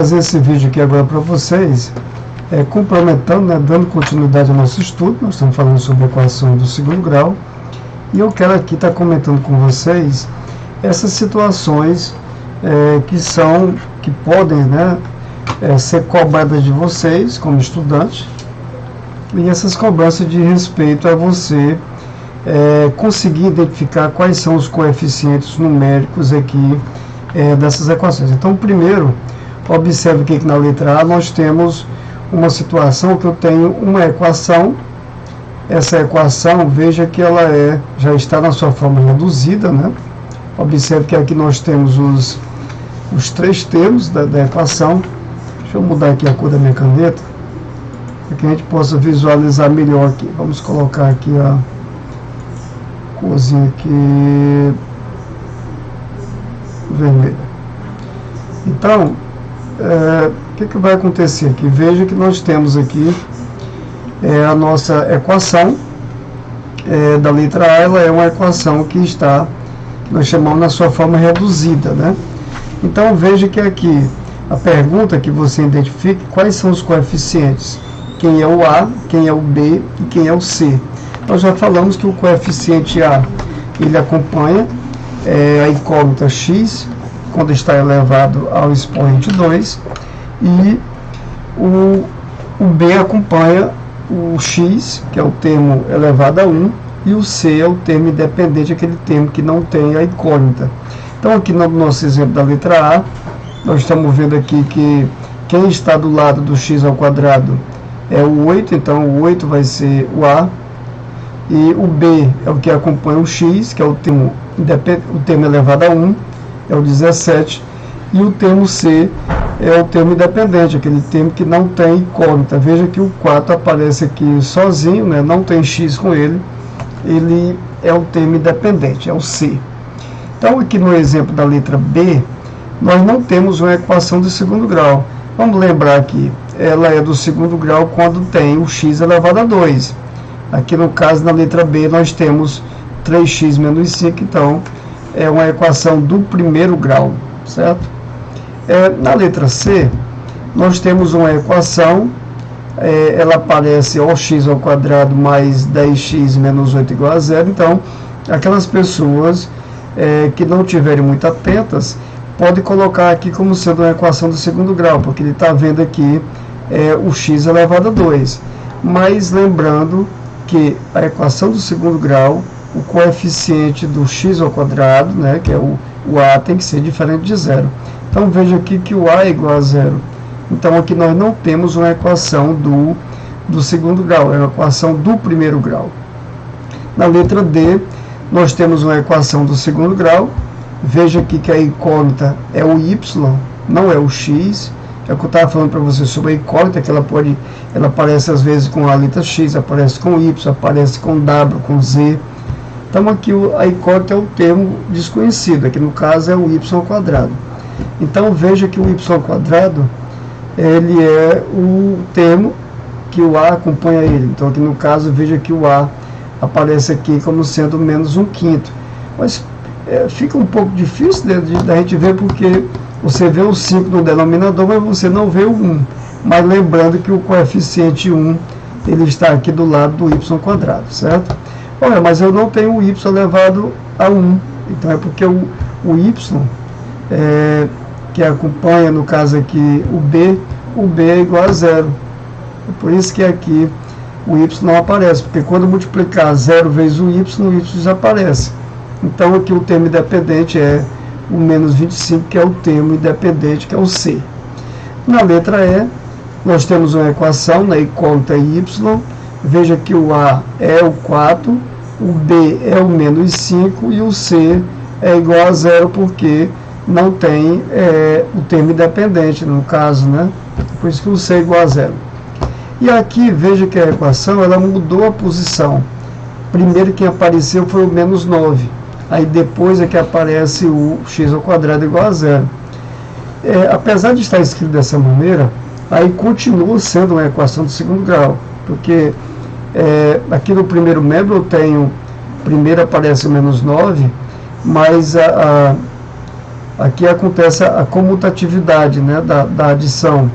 Fazer esse vídeo aqui agora para vocês, complementando, dando continuidade ao nosso estudo. Nós estamos falando sobre equações do segundo grau, e eu quero aqui estar comentando com vocês essas situações que podem ser cobradas de vocês como estudante, e essas cobranças de respeito a você conseguir identificar quais são os coeficientes numéricos aqui dessas equações. Então, primeiro, observe que na letra A nós temos uma situação que eu tenho uma equação. Essa equação, veja que ela já está na sua forma reduzida, Observe que aqui nós temos os três termos da equação. Deixa eu mudar aqui a cor da minha caneta, para que a gente possa visualizar melhor aqui. Vamos colocar aqui a corzinha aqui vermelha. Então, o que vai acontecer aqui? Veja que nós temos aqui a nossa equação da letra A. Ela é uma equação que nós chamamos na sua forma reduzida, Então, veja que aqui a pergunta que você identifique quais são os coeficientes, quem é o A, quem é o B e quem é o C. Nós já falamos que o coeficiente A, ele acompanha a incógnita x, quando está elevado ao expoente 2, e o B acompanha o x, que é o termo elevado a 1, e o C é o termo independente, aquele termo que não tem a incógnita. Então, aqui no nosso exemplo da letra A, nós estamos vendo aqui que quem está do lado do x ao quadrado é o 8, então o 8 vai ser o A, e o B é o que acompanha o x, que é o termo elevado a 1, é o 17, e o termo C é o termo independente, aquele termo que não tem incógnita. Veja que o 4 aparece aqui sozinho, não tem x com ele é o termo independente, é o C. Então, aqui no exemplo da letra B, nós não temos uma equação de segundo grau. Vamos lembrar que ela é do segundo grau quando tem o x elevado a 2. Aqui no caso, na letra B, nós temos 3x menos 5, então é uma equação do primeiro grau, certo? Na letra C, nós temos uma equação, ela aparece x ao quadrado mais 10x menos 8 igual a 0. Então, aquelas pessoas que não estiverem muito atentas, pode colocar aqui como sendo uma equação do segundo grau, porque ele está vendo aqui o x elevado a 2. Mas lembrando que a equação do segundo grau, o coeficiente do x ao quadrado, que é o A, tem que ser diferente de 0. Então, veja aqui que o A é igual a 0. Então, aqui nós não temos uma equação do segundo grau, é uma equação do primeiro grau. Na letra D, nós temos uma equação do segundo grau. Veja aqui que a incógnita é o y, não é o x. É o que eu estava falando para você sobre a incógnita, que ela aparece às vezes com a letra x, aparece com y, aparece com w, com z. Então, aqui a incógnita é o termo desconhecido, aqui no caso é o y ao quadrado. Então, veja que o y ao quadrado, ele é o termo que o A acompanha ele. Então, aqui no caso, veja que o A aparece aqui como sendo menos 1/5. Mas fica um pouco difícil da gente ver, porque você vê o 5 no denominador, mas você não vê o 1. Mas lembrando que o coeficiente 1, ele está aqui do lado do y ao quadrado, certo? Olha, mas eu não tenho o y elevado a 1. Então, é porque o y, que acompanha, no caso aqui, o B é igual a 0. É por isso que aqui o y não aparece, porque quando multiplicar 0 vezes o y desaparece. Então, aqui o termo independente é o menos 25, que é o termo independente, que é o C. Na letra E, nós temos uma equação, incógnita y. Veja que o A é o 4, o B é o menos 5 e o C é igual a 0, porque não tem o termo independente, no caso, Por isso que o C é igual a 0. E aqui, veja que a equação, ela mudou a posição. Primeiro quem apareceu foi o menos 9. Aí depois é que aparece o x ao quadrado igual a 0. Apesar de estar escrito dessa maneira, aí continua sendo uma equação do segundo grau. Porque aqui no primeiro membro eu tenho, primeiro aparece o menos 9, mas aqui acontece a comutatividade, né, da adição.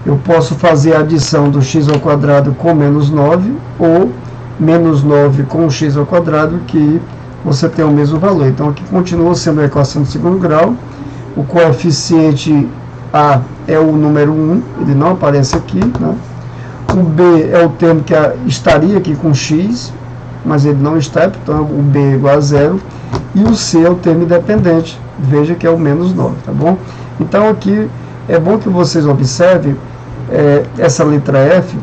Eu posso fazer a adição do x ao quadrado com menos 9, ou menos 9 com x ao quadrado, que você tem o mesmo valor. Então aqui continua sendo a equação de segundo grau. O coeficiente A é o número 1, ele não aparece aqui, né? O B é o termo que estaria aqui com x, mas ele não está, então o B é igual a 0. E o C é o termo independente, veja que é o menos 9, tá bom? Então aqui é bom que vocês observem essa letra F,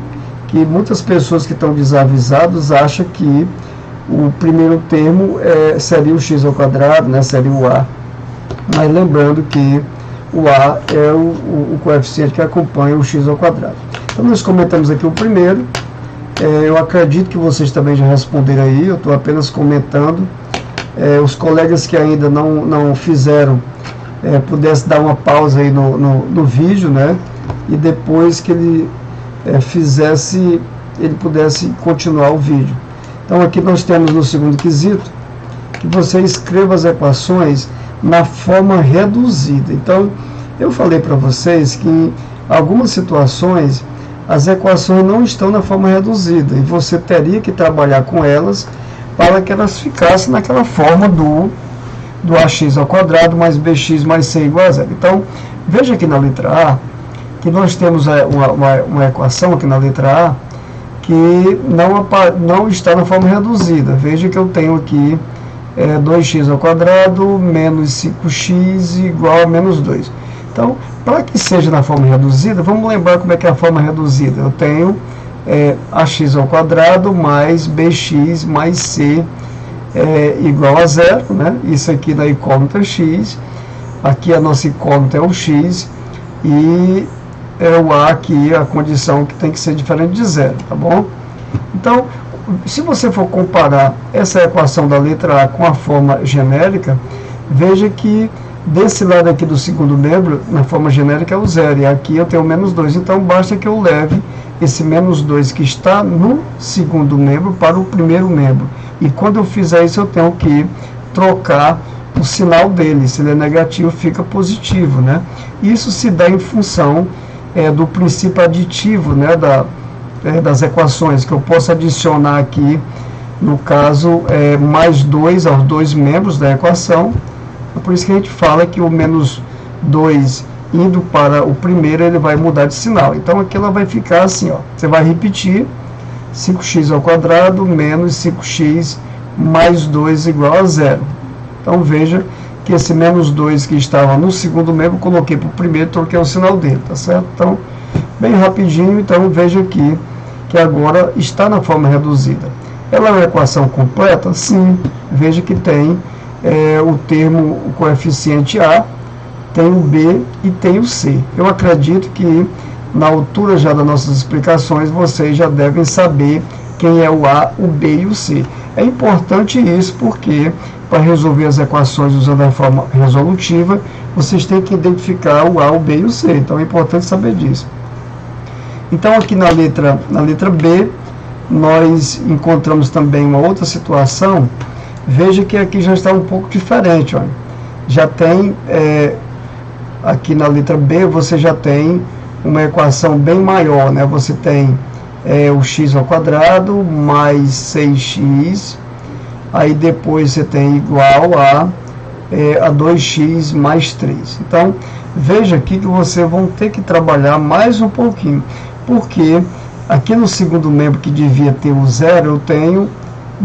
que muitas pessoas que estão desavisados acham que o primeiro termo seria o x ao quadrado, né, seria o A. Mas lembrando que o A é o coeficiente que acompanha o x ao quadrado. Então nós comentamos aqui o primeiro. Eu acredito que vocês também já responderam aí, eu estou apenas comentando. Os colegas que ainda não fizeram, pudessem dar uma pausa aí no vídeo, né? E depois que ele ele pudesse continuar o vídeo. Então aqui nós temos no segundo quesito, que você escreva as equações na forma reduzida. Então, eu falei para vocês que em algumas situações as equações não estão na forma reduzida e você teria que trabalhar com elas para que elas ficassem naquela forma do ax ao quadrado mais bx mais c igual a 0. Então, veja aqui na letra A, que nós temos uma equação aqui na letra A que não está na forma reduzida. Veja que eu tenho aqui 2x ao quadrado menos 5x igual a menos 2. Então, para que seja na forma reduzida, vamos lembrar como é que é a forma reduzida. Eu tenho ax ao quadrado mais bx mais c igual a 0, né? Isso aqui na incógnita é x, aqui a nossa incógnita é o x, e o a aqui, a condição que tem que ser diferente de 0, tá bom? Então, se você for comparar essa equação da letra A com a forma genérica, veja que desse lado aqui do segundo membro, na forma genérica é o 0, e aqui eu tenho menos 2, então basta que eu leve esse menos 2 que está no segundo membro para o primeiro membro. E quando eu fizer isso, eu tenho que trocar o sinal dele. Se ele é negativo, fica positivo, né? Isso se dá em função do princípio aditivo, né, das equações, que eu posso adicionar aqui, no caso, mais 2 aos dois membros da equação. É por isso que a gente fala que o menos 2 indo para o primeiro, ele vai mudar de sinal. Então aqui ela vai ficar assim, ó. Você vai repetir 5x ao quadrado menos 5x mais 2 igual a 0. Então veja que esse menos 2 que estava no segundo membro, coloquei para o primeiro, troquei o sinal dele, tá certo? Então, bem rapidinho, então veja aqui que agora está na forma reduzida. Ela é uma equação completa? Sim. Veja que tem o termo, o coeficiente A, tem o B e tem o C. Eu acredito que na altura já das nossas explicações, vocês já devem saber quem é o A, o B e o C. É importante isso porque, para resolver as equações usando a forma resolutiva, vocês têm que identificar o A, o B e o C. Então é importante saber disso. Então aqui na letra B, nós encontramos também uma outra situação. Veja que aqui já está um pouco diferente. Olha. Já tem, aqui na letra B, você já tem uma equação bem maior, né? Você tem o x ao quadrado mais 6x, aí depois você tem igual a 2x mais 3. Então, veja aqui que vocês vão ter que trabalhar mais um pouquinho, porque aqui no segundo membro que devia ter o 0, eu tenho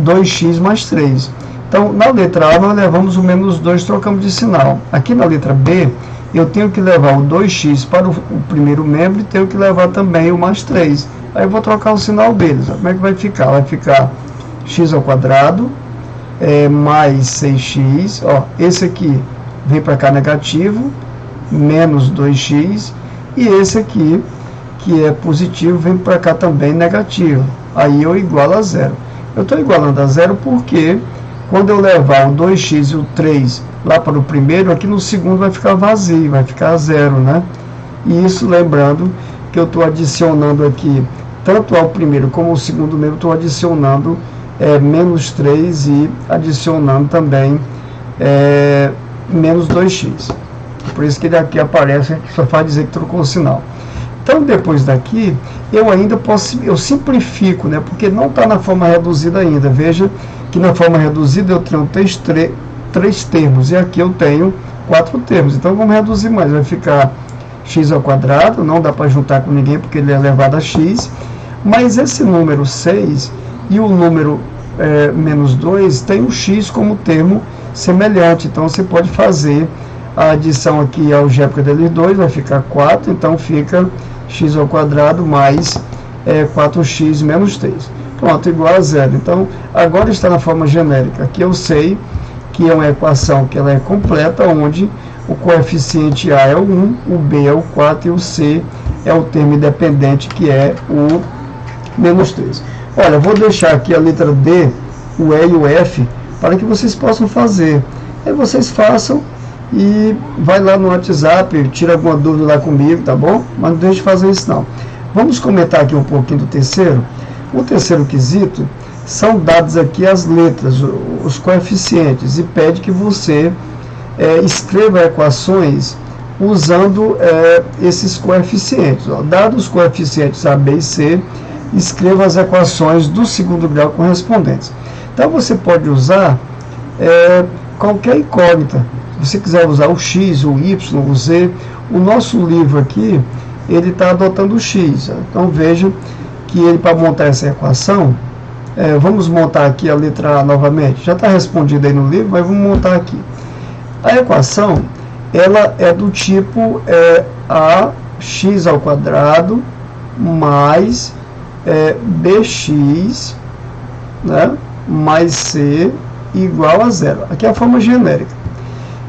2x mais 3. Então, na letra A, nós levamos o menos 2, trocamos de sinal. Aqui na letra B, eu tenho que levar o 2x para o primeiro membro e tenho que levar também o mais 3. Aí eu vou trocar o sinal deles. Como é que vai ficar? Vai ficar x ao quadrado mais 6x. Ó, esse aqui vem para cá negativo, menos 2x. E esse aqui, que é positivo, vem para cá também negativo. Aí eu igualo a 0. Eu estou igualando a 0 porque quando eu levar o 2x e o 3 lá para o primeiro, aqui no segundo vai ficar vazio, vai ficar 0, né? E isso lembrando que eu estou adicionando aqui, tanto ao primeiro como ao segundo membro, estou adicionando menos 3 e adicionando também menos 2x. Por isso que ele aqui aparece, só faz dizer que trocou o sinal. Então, depois daqui, eu ainda posso, eu simplifico, né? Porque não está na forma reduzida ainda. Veja que na forma reduzida eu tenho três termos, e aqui eu tenho 4 termos. Então, vamos reduzir mais. Vai ficar x ao quadrado, não dá para juntar com ninguém, porque ele é elevado a x. Mas esse número 6 e o número menos 2 tem o x como termo semelhante. Então, você pode fazer a adição aqui algébrica deles dois, vai ficar 4, então fica x ao quadrado mais 4x menos 3. Pronto, igual a zero. Então, agora está na forma genérica. Aqui eu sei que é uma equação que ela é completa, onde o coeficiente A é o 1, o B é o 4 e o C é o termo independente, que é o menos 3. Olha, vou deixar aqui a letra D, o E e o F, para que vocês possam fazer. Aí vocês façam e vai lá no WhatsApp, tira alguma dúvida lá comigo, tá bom? Mas não deixe de fazer isso não. Vamos comentar aqui um pouquinho do terceiro. O terceiro quesito são dados aqui as letras, os coeficientes, e pede que você escreva equações usando esses coeficientes. Dados os coeficientes A, B e C, escreva as equações do segundo grau correspondentes. Então você pode usar qualquer incógnita. Se você quiser usar o x, o y, o z, o nosso livro aqui, ele está adotando o x. Então veja que ele, para montar essa equação, vamos montar aqui a letra A novamente. Já está respondido aí no livro, mas vamos montar aqui. A equação, ela é do tipo ax ao quadrado mais bx, né, mais c igual a zero. Aqui é a forma genérica.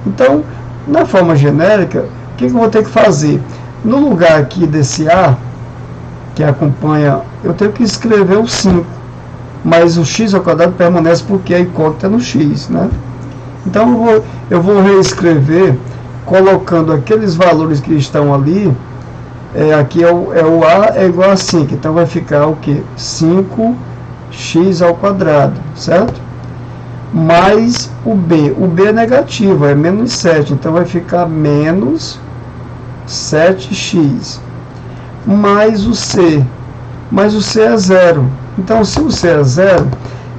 Então, na forma genérica, o que eu vou ter que fazer? No lugar aqui desse A, que acompanha, eu tenho que escrever o 5. Mas o x ao quadrado permanece porque a incógnita é no x, né? Então, eu vou reescrever colocando aqueles valores que estão ali. Aqui o A é igual a 5. Então, vai ficar o quê? 5x ao quadrado, certo? Mais o B. O B é negativo, é menos 7. Então, vai ficar menos 7x. Mais o C. Mas o C é zero. Então, se o C é zero,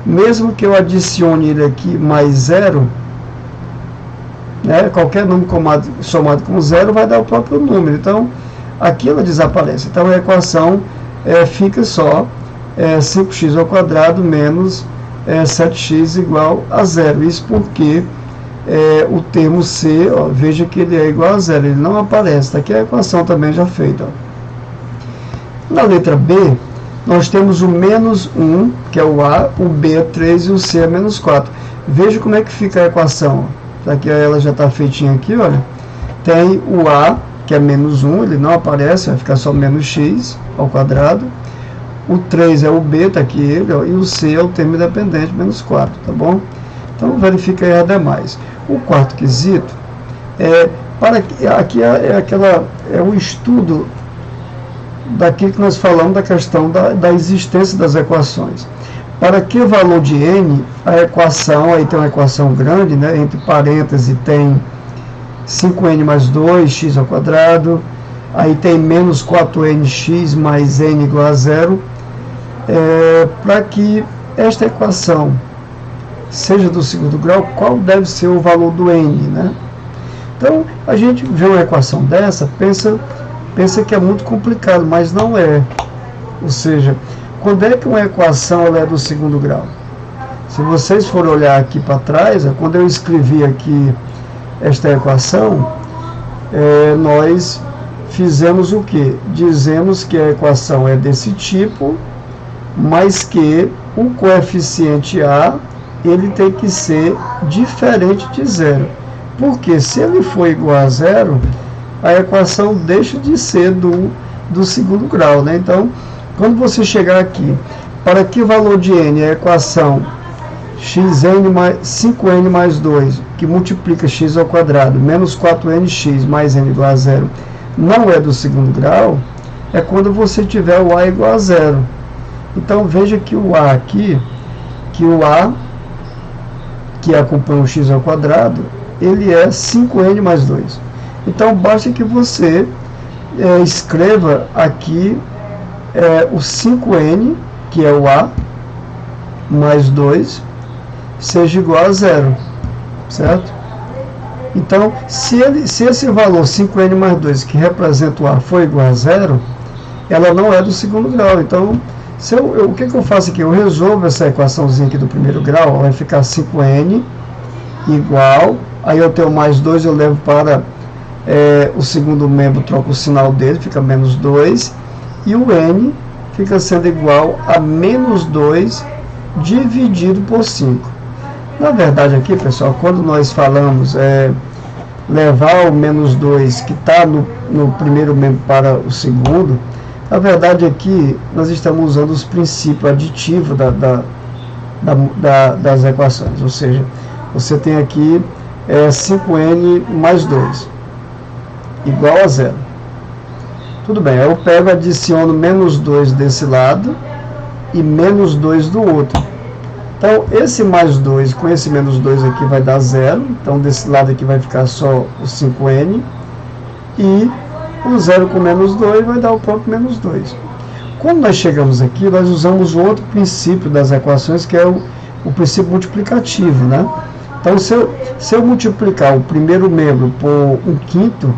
mesmo que eu adicione ele aqui mais zero, né, qualquer número somado com zero vai dar o próprio número. Então, aqui ela desaparece. Então, a equação fica só 5x ao quadrado menos 7x igual a zero. Isso porque o termo C, ó, veja que ele é igual a zero, ele não aparece. Está aqui a equação também já feita. Ó. Na letra B, nós temos o menos 1, que é o A, o B é 3 e o C é menos 4. Veja como é que fica a equação. Aqui ela já está feitinha aqui, olha. Tem o A, que é menos 1, ele não aparece, vai ficar só menos x ao quadrado. O 3 é o B, está aqui ele, ó, e o C é o termo independente, menos 4, tá bom? Então, verifica aí as demais. O quarto quesito, aqui é o estudo daquilo que nós falamos da questão da existência das equações. Para que valor de n, a equação, aí tem uma equação grande, né, entre parênteses tem 5n mais 2, x ao quadrado, aí tem menos 4nx mais n igual a zero. Para que esta equação seja do segundo grau, qual deve ser o valor do n, né? Então, a gente vê uma equação dessa, pensa que é muito complicado, mas não é. Ou seja, quando é que uma equação ela é do segundo grau? Se vocês forem olhar aqui para trás, quando eu escrevi aqui esta equação, nós fizemos o quê? Dizemos que a equação é desse tipo, mas que o coeficiente A, ele tem que ser diferente de zero. Porque se ele for igual a zero, a equação deixa de ser do segundo grau, né? Então, quando você chegar aqui, para que valor de n? A equação 5n mais 2, que multiplica x ao quadrado, menos 4nx mais n igual a zero, não é do segundo grau, é quando você tiver o A igual a zero. Então, veja que o A aqui, que acompanha o x ao quadrado, ele é 5n mais 2. Então basta que você escreva aqui o 5n, que é o A, mais 2, seja igual a 0, certo? Então, se esse valor 5n mais 2, que representa o A, for igual a 0, ela não é do segundo grau. Então, o que eu faço aqui? Eu resolvo essa equaçãozinha aqui do primeiro grau, vai ficar 5n igual, aí eu tenho mais 2, eu levo para o segundo membro, troco o sinal dele, fica menos 2, e o n fica sendo igual a menos 2 dividido por 5. Na verdade aqui, pessoal, quando nós falamos levar o menos 2 que está no primeiro membro para o segundo, na verdade aqui nós estamos usando os princípios aditivos das equações, ou seja, você tem aqui 5n mais 2 igual a 0. Tudo bem, eu pego, adiciono menos 2 desse lado e menos 2 do outro. Então, esse mais 2 com esse menos 2 aqui vai dar 0. Então, desse lado aqui vai ficar só o 5n. E o 0 com menos 2 vai dar o próprio menos 2. Quando nós chegamos aqui, nós usamos o outro princípio das equações, que é o princípio multiplicativo, né? Então, se eu multiplicar o primeiro membro por 1/5,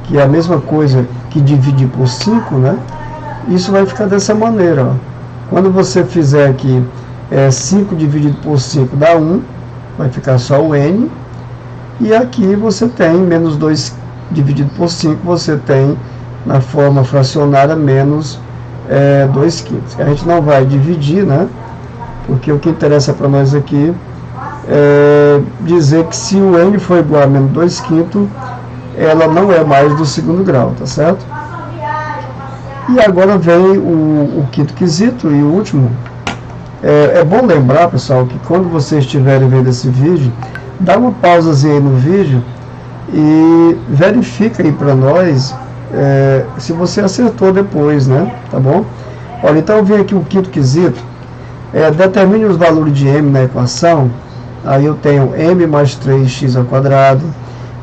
que é a mesma coisa que dividir por 5, né? Isso vai ficar dessa maneira, ó. Quando você fizer aqui 5 dividido por 5 dá 1, vai ficar só o n, e aqui você tem menos 2 dividido por 5, você tem na forma fracionária menos 2/5. A gente não vai dividir, né? Porque o que interessa para nós aqui é dizer que se o n for igual a menos 2/5, ela não é mais do segundo grau, tá certo? E agora vem o quinto quesito e o último. É bom lembrar, pessoal, que quando vocês estiverem vendo esse vídeo, dá uma pausazinha aí no vídeo e verifica aí para nós se você acertou depois, né? Tá bom? Olha, então vem aqui o quinto quesito. Determine os valores de m na equação. Aí eu tenho m mais 3x ao quadrado,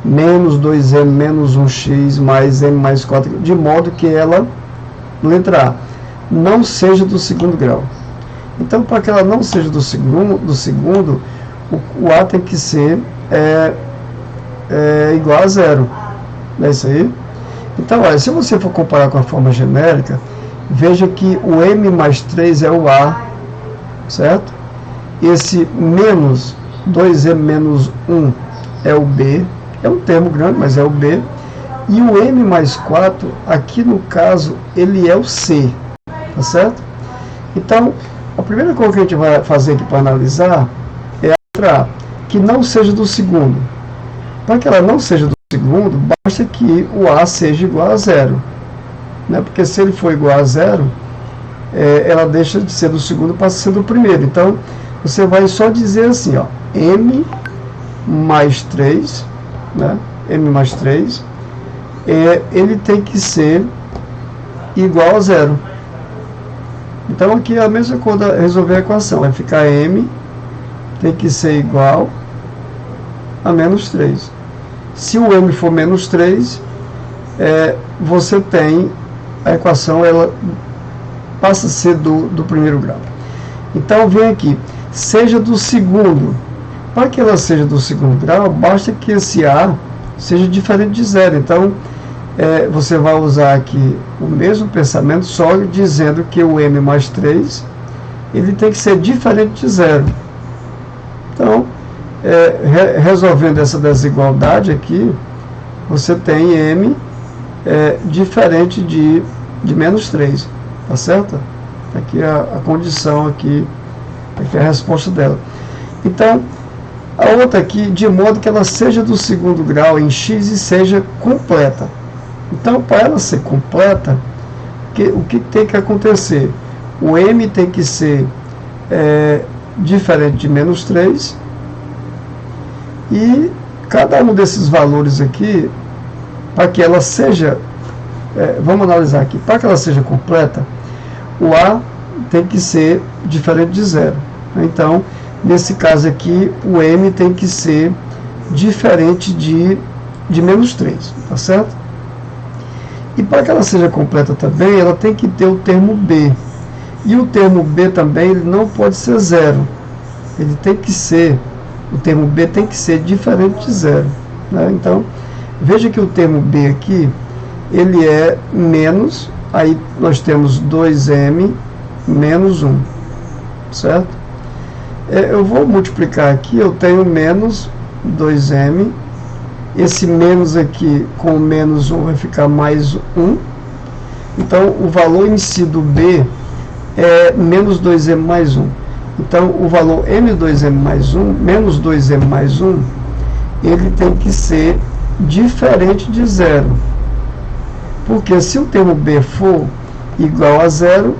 menos 2m menos 1x mais m mais 4, de modo que ela, letra A, não seja do segundo grau. Então, para que ela não seja do segundo, o A tem que ser igual a 0. Não é isso aí? Então, olha, se você for comparar com a forma genérica, veja que o m mais 3 é o A, certo? Esse menos 2m menos 1 é o B, é um termo grande, mas é o B. E o m mais 4, aqui no caso, ele é o C, tá certo? Então, a primeira coisa que a gente vai fazer aqui para analisar é a letra A, que não seja do segundo. Para que ela não seja do segundo, basta que o A seja igual a 0. Né? Porque se ele for igual a 0, ela deixa de ser do segundo para ser do primeiro. Então, você vai só dizer assim, ó, m mais 3, né? M mais 3, ele tem que ser igual a 0. Então aqui é a mesma coisa, resolver a equação, vai ficar m tem que ser igual a menos 3. Se o m for menos 3, você tem a equação, ela passa a ser do primeiro grau. Então vem aqui, seja do segundo. Para que ela seja do segundo grau, basta que esse A seja diferente de 0. Então, você vai usar aqui o mesmo pensamento, só dizendo que o m mais 3, ele tem que ser diferente de 0. Então, resolvendo essa desigualdade aqui, você tem m diferente de menos 3, tá certo? Aqui é a condição, aqui é a resposta dela. Então, a outra aqui, de modo que ela seja do segundo grau em x e seja completa. Então, para ela ser completa, o que tem que acontecer? O m tem que ser diferente de menos 3, e cada um desses valores aqui, para que ela seja, vamos analisar aqui, para que ela seja completa, o A tem que ser diferente de 0. Então, nesse caso aqui, o m tem que ser diferente de de menos 3, tá certo? E para que ela seja completa também, ela tem que ter o termo B. E o termo B também, ele não pode ser 0. Ele tem que ser, o termo B tem que ser diferente de 0. Né? Então, veja que o termo B aqui, ele é menos, aí nós temos 2m menos 1, certo? Eu vou multiplicar aqui, eu tenho menos 2m, esse menos aqui com menos 1 vai ficar mais 1, então o valor em si do B é menos 2m mais 1. Então o valor m2m mais 1, menos 2m mais 1, ele tem que ser diferente de 0. Porque se o termo B for igual a 0,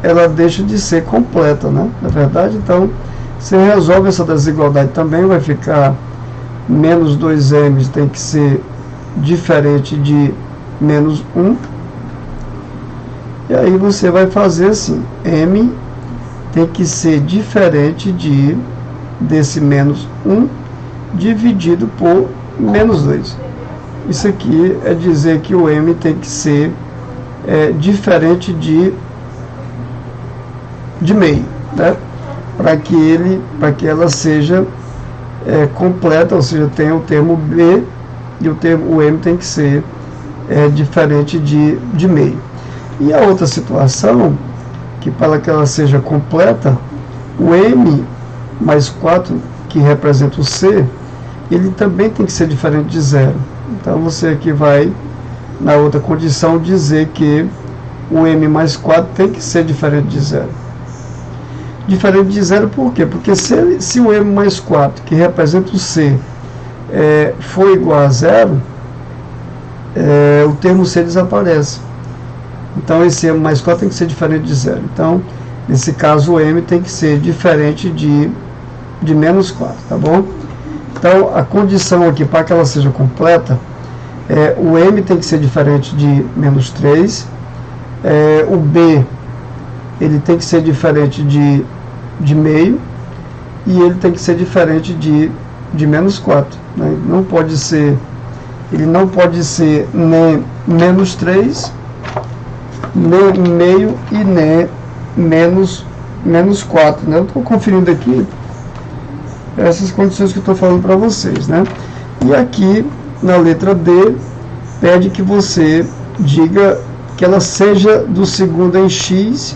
ela deixa de ser completa, né? Na verdade, então, você resolve essa desigualdade também, vai ficar menos 2m tem que ser diferente de menos 1. E aí você vai fazer assim, m tem que ser diferente desse menos 1 dividido por menos 2. Isso aqui é dizer que o m tem que ser diferente de meio, né? Para que ela seja completa, ou seja, tenha o termo B e o m tem que ser diferente de meio. E a outra situação, que para que ela seja completa, o m mais 4, que representa o c, ele também tem que ser diferente de 0. Então você aqui vai, na outra condição, dizer que o m mais 4 tem que ser diferente de 0. Diferente de 0 por quê? Porque se o m mais 4, que representa o c, for igual a 0, o termo c desaparece. Então esse m mais 4 tem que ser diferente de 0. Então, nesse caso, o m tem que ser diferente de menos 4, tá bom? Então, a condição aqui, para que ela seja completa, o m tem que ser diferente de menos 3, o b ele tem que ser diferente de meio, e ele tem que ser diferente de menos 4. Né? Ele não pode ser nem menos 3, nem meio e nem menos 4. Né? Eu estou conferindo aqui essas condições que eu estou falando para vocês. Né? E aqui, na letra D, pede que você diga que ela seja do segundo em x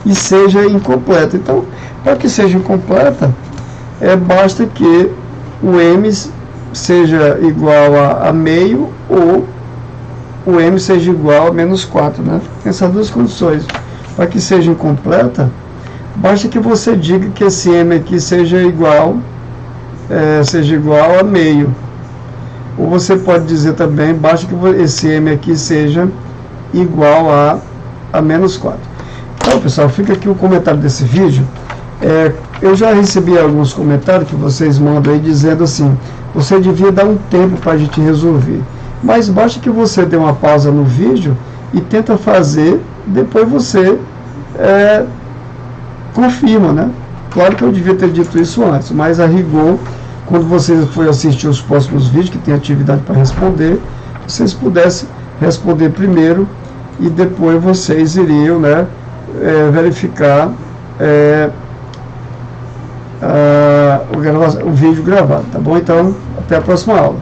e seja incompleta. Então, para que seja incompleta, basta que o m seja igual a meio ou o m seja igual a menos 4. Né? Essas duas condições. Para que seja incompleta, basta que você diga que esse m aqui seja igual a meio. Ou você pode dizer também, basta que esse m aqui seja igual a menos 4. Então, pessoal, fica aqui o comentário desse vídeo. Eu já recebi alguns comentários que vocês mandam aí dizendo assim, você devia dar um tempo para a gente resolver. Mas basta que você dê uma pausa no vídeo e tenta fazer, depois você confirma, né? Claro que eu devia ter dito isso antes, mas a rigor, quando você for assistir os próximos vídeos, que tem atividade para responder, vocês pudessem responder primeiro e depois vocês iriam, né, verificar o vídeo gravado, tá bom? Então, até a próxima aula.